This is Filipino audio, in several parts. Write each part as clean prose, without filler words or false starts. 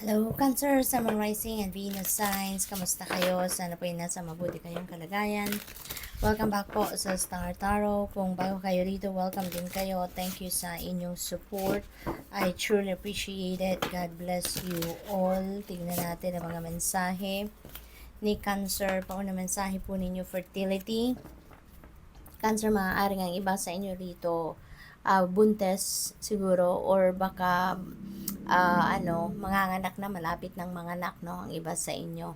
Hello, Cancer, Summer Rising and Venus Signs. Kamusta kayo? Sana po nasa mabuti kayong kalagayan. Welcome back po sa Star Tarot. Kung bago kayo rito, welcome din kayo. Thank you sa inyong support. I truly appreciate it. God bless you all. Tignan natin ang mga mensahe ni Cancer. Pauna mensahe po ninyo, fertility. Cancer, maaaring ang iba sa inyo rito buntes siguro or baka manganganak na, malapit ng manganak, no, ang iba sa inyo,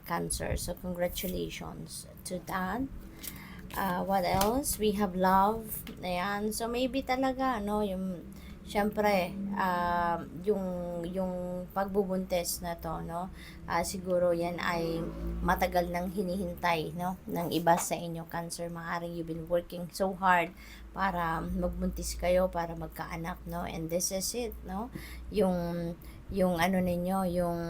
Cancer. So, congratulations to that. What else? We have love. Ayan. So, maybe talaga, no, syempre, yung pagbubuntes na to, no, siguro yan ay matagal nang hinihintay, no, ng iba sa inyo, Cancer. Maaaring you've been working so hard para magbuntis kayo, para magkaanak, no, and this is it, no, yung ano ninyo, yung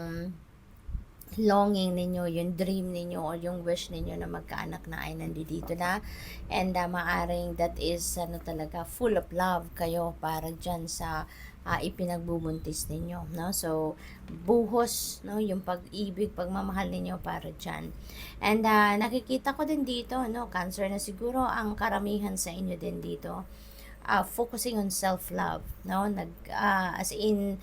longing ninyo, yung dream ninyo or yung wish ninyo na magkaanak na ay nandito na, and maaring that is talaga full of love kayo para dyan sa ipinagbubuntis ninyo, no? So buhos, no, yung pag-ibig, pagmamahal ninyo para dyan. And nakikita ko din dito, no, Cancer, na siguro ang karamihan sa inyo din dito focusing on self-love, no? As in,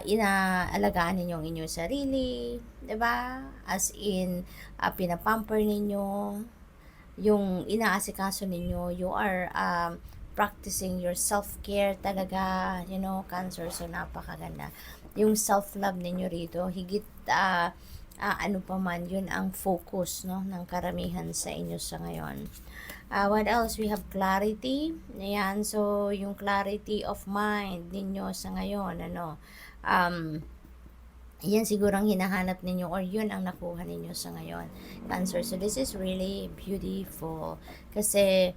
inaalagaan ninyo ang inyong sarili, 'di ba? As in, pinapamper ninyo, yung inaasikaso ninyo, you are practicing your self-care talaga, you know, Cancer. So, napakaganda. Yung self-love ninyo rito, higit ano pa man, yun ang focus, no, ng karamihan sa inyo sa ngayon. What else? We have clarity. Ayan, so yung clarity of mind ninyo sa ngayon, ano, yan siguro ang hinahanap ninyo or yun ang nakuha ninyo sa ngayon, Cancer. So this is really beautiful kasi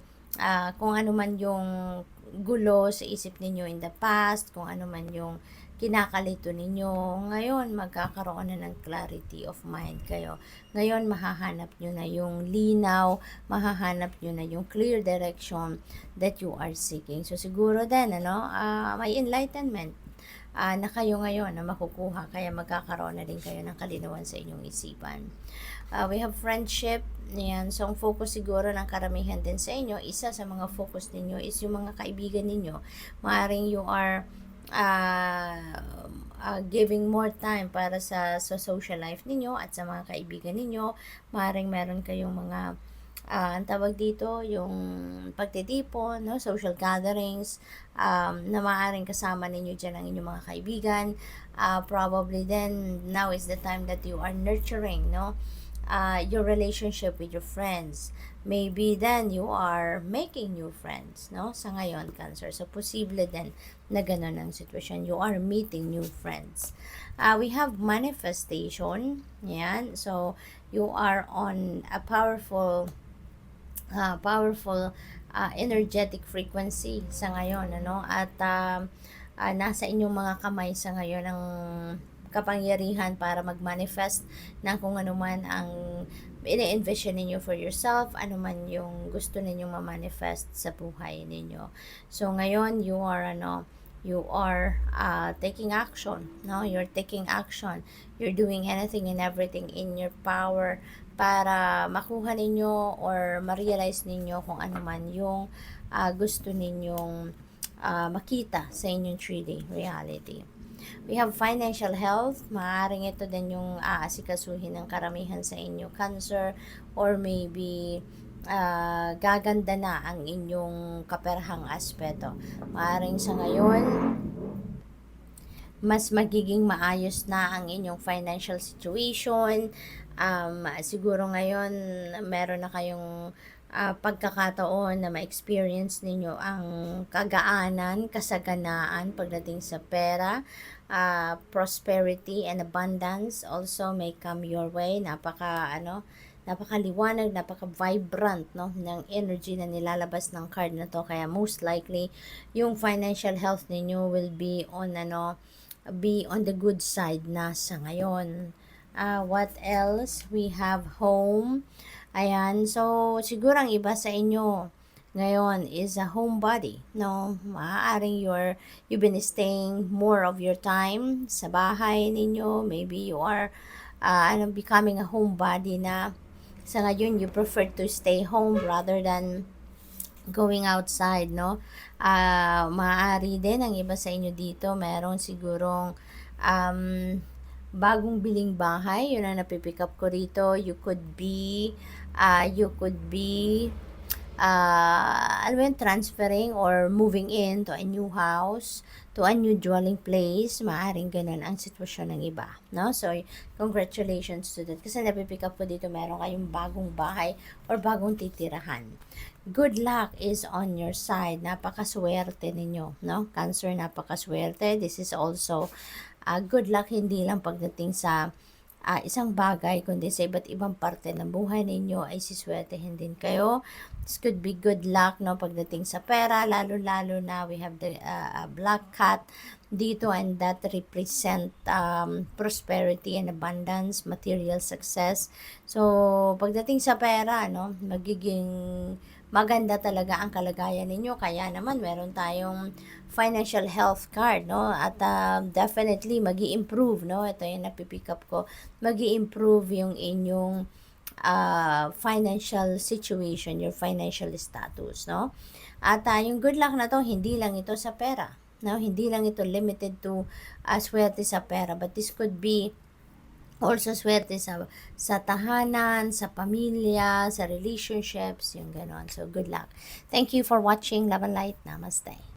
kung ano man yung gulo sa isip ninyo in the past, kung ano man yung kinakalito ninyo, ngayon magkakaroon na ng clarity of mind kayo. Ngayon mahahanap nyo na yung linaw, mahahanap nyo na yung clear direction that you are seeking. So siguro din, ano, may enlightenment na kayo ngayon na makukuha, kaya magkakaroon na din kayo ng kalinawan sa inyong isipan. We have friendship. Yan. So, ang focus siguro ng karamihan din sa inyo, isa sa mga focus ninyo is yung mga kaibigan ninyo. Maaring you are giving more time para sa social life ninyo at sa mga kaibigan ninyo. Maaring meron kayong mga ang tawag dito, yung pagtitipon, no, social gatherings, na maaaring kasama ninyo dyan ang inyong mga kaibigan. Probably then, now is the time that you are nurturing, no, your relationship with your friends. Maybe then you are making new friends, no, sa ngayon, Cancer. So, posible din na ganun ang sitwasyon. You are meeting new friends. We have manifestation. Yan. So, you are on a powerful energetic frequency sa ngayon, ano, at nasa inyong mga kamay sa ngayon ang kapangyarihan para mag-manifest ng kung ano man ang ini-envision ninyo for yourself, ano man yung gusto ninyong ma-manifest sa buhay ninyo. So ngayon you are taking action, no, you're taking action, you're doing anything and everything in your power para makuha ninyo or ma-realize ninyo kung ano man yung gusto ninyong makita sa inyong 3D reality. We have financial health. Maaaring ito din yung aasikasuhin ng karamihan sa inyo, Cancer, or maybe gaganda na ang inyong kaperhang aspeto. Maaaring sa ngayon mas magiging maayos na ang inyong financial situation. Siguro ngayon meron na kayong pagkakataon na ma-experience ninyo ang kagaanan, kasaganaan pagdating sa pera, prosperity and abundance also may come your way. Napakaliwanag, napaka-vibrant, no, ng energy na nilalabas ng card na to. Kaya most likely yung financial health ninyo will be on the good side na sa ngayon. What else? We have home. Ayan, so siguro ang iba sa inyo, ngayon is a homebody, no? Maaaring you've been staying more of your time sa bahay ninyo. Maybe you are becoming a homebody na sa ngayon you prefer to stay home rather than going outside, no? Maaari din ang iba sa inyo dito, meron sigurong um, bagong biling bahay, yun ang napipick up ko rito. You could be transferring or moving in to a new house, to a new dwelling place. Maaring ganun ang sitwasyon ng iba, no? So, congratulations to that. Kasi napipick up ko dito, meron kayong bagong bahay or bagong titirahan. Good luck is on your side. Napakaswerte ninyo, no? Cancer, napakaswerte. This is also good luck, hindi lang pagdating sa isang bagay, kundi sa iba't ibang parte ng buhay ninyo ay siswertehin din kayo. This could be good luck, no, pagdating sa pera, lalo-lalo na we have the black cat dito, and that represent prosperity and abundance, material success. So, pagdating sa pera, no, magiging maganda talaga ang kalagayan ninyo. Kaya naman meron tayong financial health card, no? At definitely magi-improve, no? Ito yung napipick up ko. Magi-improve yung inyong financial situation, your financial status, no? At yung good luck na to, hindi lang ito sa pera, no? Hindi lang ito limited to swerte sa pera, but this could be also swerte sa tahanan, sa pamilya, sa relationships, yung ganon. So, good luck. Thank you for watching. Love and light. Namaste.